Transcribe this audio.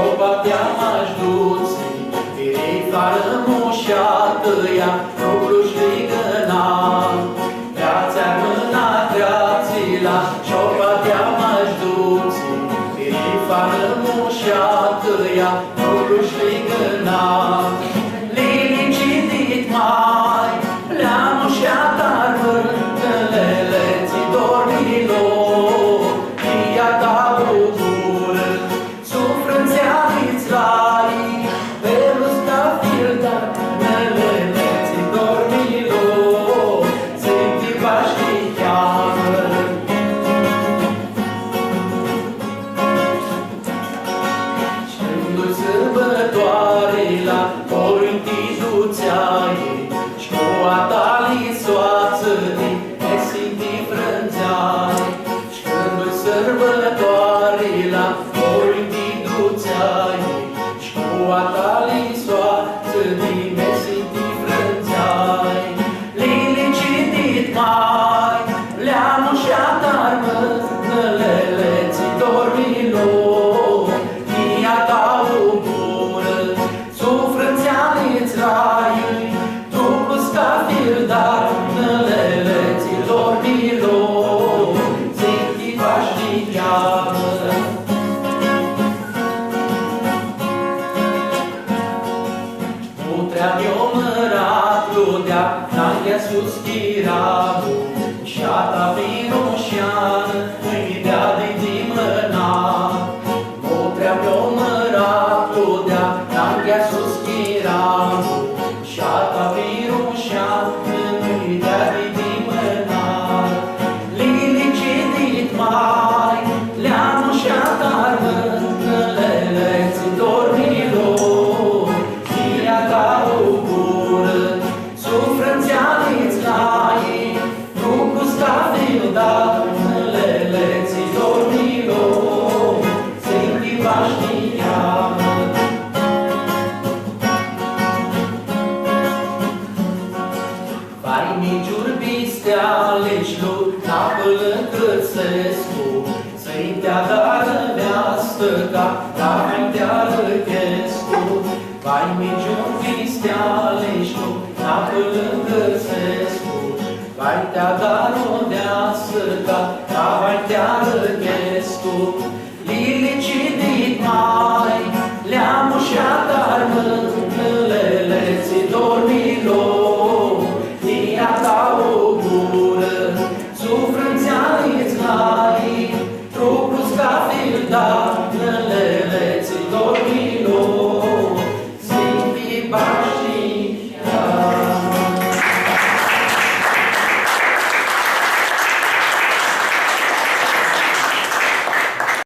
șopatea m-aș duce, direi fară moșată-ia, rugluși ligăna. Treați-ar mâna treați-la, șopatea m-aș duce, direi fară moșată-ia, rugluși ligăna. Linicidit mai, le-a moșat-ar vântălele, ți dormilor, fia ta bucură, sufrânțea-ți lai, pe ăsta filda, nelele, ți dormilor, ți-nti paști cheamă. Și-ndu-i sărbătoarela, ori-nti duțeai, și-cu-a ta-li soață-ti, ne-sinti frânzeai. Și-când-i sărbătoarela, ori-nti duțeai, și-cu-a ta-li soață-ti, ne-sinti frânzeai. Linicidit mai, le-a moșat-ar mântălele, ți dormilor, fia ta bucură, sufrânțea-ți raiului, trupul scafir, dar nălele ți dormilor, ți-nti paști cheamă. Putrea mi-o mărat ludea, n-anghea suspiramu, și-a-ta piroșeană, îi dea de dimăna. Putrea mi-o mărat ludea, n-anghea suspiramu, și-a-ta piroșeană, îi dea de dimăna. Linicidit mai, le-a moșat-ar vântălele, ți dormilor, fia ta bucură, sufrânțea-ți lai, trupul scafil, dar nălele, ți dormilor, ți-nti paști cheamă. Vai miciuri bistealeșlu, apăl încălțescu, să-i dea dară neastă ca mai dea răchescu. Vai miciuri bistealeșlu, apăl încălțescu, vai dea dară neastă ca mai dea răchescu. Linicidit mai, le-a moșat-ar mântălele, ți dormilor, fia ta bucură, sufrânțea-ți lai, trupul scafil, dar nălele,